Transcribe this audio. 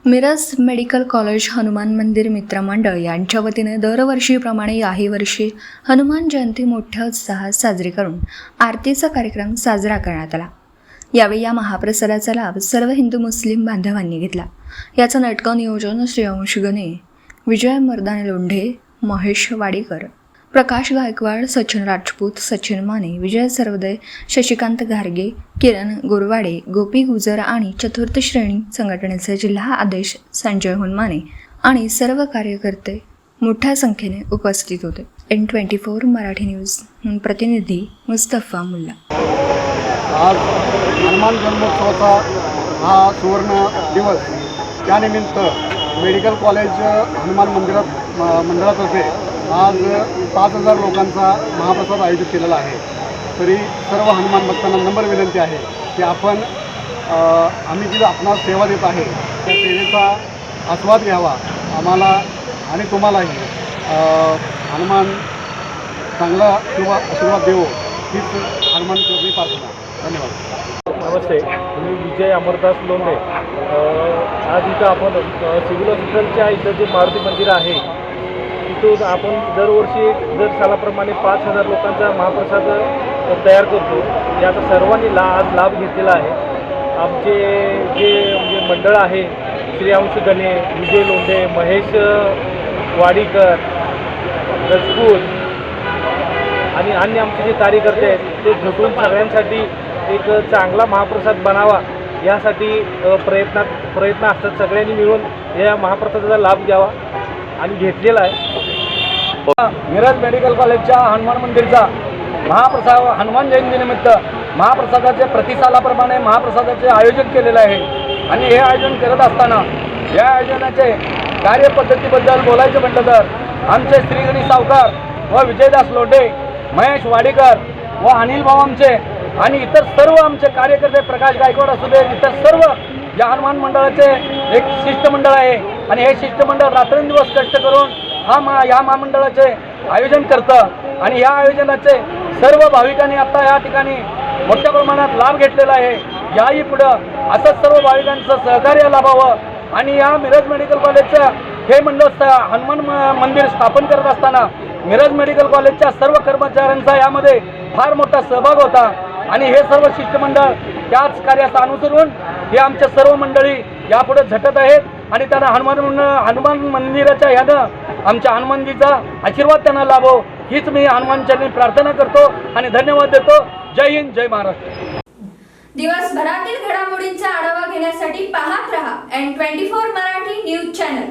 Miraj medical college Hanuman मंदिर मित्रमंडळ यांच्या वतीने दरवर्षीप्रमाणे याही वर्षी हनुमान जयंती मोठ्या उत्साहात साजरी करून आरतीचा कार्यक्रम साजरा करण्यात आला। यावेळी या महाप्रसादाचा लाभ सर्व हिंदू मुस्लिम बांधवांनी घेतला। याचं नाटकं नियोजन श्रेयांश गणे, विजय मर्दाने लोंढे, महेश वाडीकर, प्रकाश गायकवाड, सचिन राजपूत, सचिन माने, विजय सर्वदय, शशिकांत घारगे, किरण गोरवाडे, गोपी गुजर आणि चतुर्थ श्रेणी संघटनेचे जिल्हा अध्यक्ष संजय हुनमाने आणि सर्व कार्यकर्ते मोठ्या संख्येने उपस्थित होते। N24 मराठी न्यूज प्रतिनिधी मुस्तफा मुल्ला। आज हनुमान जन्मोत्सवाचा हा सुवर्ण दिवस, त्यानिमित्त मेडिकल कॉलेज हनुमान मंदिरातर्फे आज 5000 लोकांचा महाप्रसाद आयोजित केलेला आहे। तरी सर्व हनुमान भक्तांना नम्र विनंती आहे की आम्ही जी आपणास सेवा देत आहे त्या सेवेचा आस्वाद घ्यावा, आम्हाला आणि तुम्हालाही हनुमान चांगला आशीर्वाद देवो हीच हनुमान चरणी प्रार्थना। धन्यवाद। नमस्ते, मी विजय अमरदास लोंढे। आज इथं आपण सिव्हिल हॉस्पिटलच्या इथं जे मारुती मंदिर आहे तिथून आपण दरवर्षी दर सालाप्रमाणे 5000 लोकांचा महाप्रसाद तयार करतो। याचा सर्वांनी आज लाभ घेतलेला आहे। आमचे जे म्हणजे मंडळ आहे, श्रेयांश गणे, विजय लोंढे, महेश वाडीकर, राजपूत आणि अन्य आमचे जे कार्यकर्ते आहेत ते झटून सगळ्यांसाठी एक चांगला महाप्रसाद बनावा यासाठी प्रयत्न असतात। सगळ्यांनी मिळून या महाप्रसादाचा लाभ घ्यावा आणि घेतलेला आहे। मिरज मेडिकल कॉलेजच्या हनुमान मंदिरचा महाप्रसाद हनुमान जयंतीनिमित्त महाप्रसादाचे प्रतिसालाप्रमाणे महाप्रसादाचे आयोजन केलेलं आहे। आणि हे आयोजन करत असताना या आयोजनाचे कार्यपद्धतीबद्दल बोलायचं म्हटलं तर आमचे श्रीगणी सावकार व विजयदास लोंढे, महेश वाडीकर व अनिल भाऊ आमचे आणि इतर सर्व आमचे कार्यकर्ते, प्रकाश गायकवाड असू दे, इतर सर्व या हनुमान मंडळाचे एक शिष्टमंडळ आहे। आणि हे शिष्टमंडळ रात्रंदिवस कष्ट करून या महामंडळाचे आयोजन करतं आणि या आयोजनाचे सर्व भाविकांनी आता या ठिकाणी मोठ्या प्रमाणात लाभ घेतलेला आहे। याही पुढं असंच सर्व भाविकांचं सहकार्य लाभावं आणि या मिरज मेडिकल कॉलेजचं हे मंडळ हनुमान मंदिर स्थापन करत असताना मिरज मेडिकल कॉलेजच्या सर्व कर्मचाऱ्यांचा यामध्ये फार मोठा सहभाग होता आणि हे सर्व शिष्टमंडळ त्याच कार्याचा अनुसरून हे आमच्या सर्व मंडळी यापुढे झटत आहेत आणि त्यांना हनुमान मंदिराच्या ह्यानं आमच्या हनुमानजीचा आशीर्वाद त्यांना लाभो हीच मी हनुमानचरणी प्रार्थना करतो आणि धन्यवाद देतो। जय हिंद, जय महाराष्ट्र। दिवसभरातील घडामोडींचा आढावा घेण्यासाठी पाहत रहा N24 मराठी न्यूज चॅनल।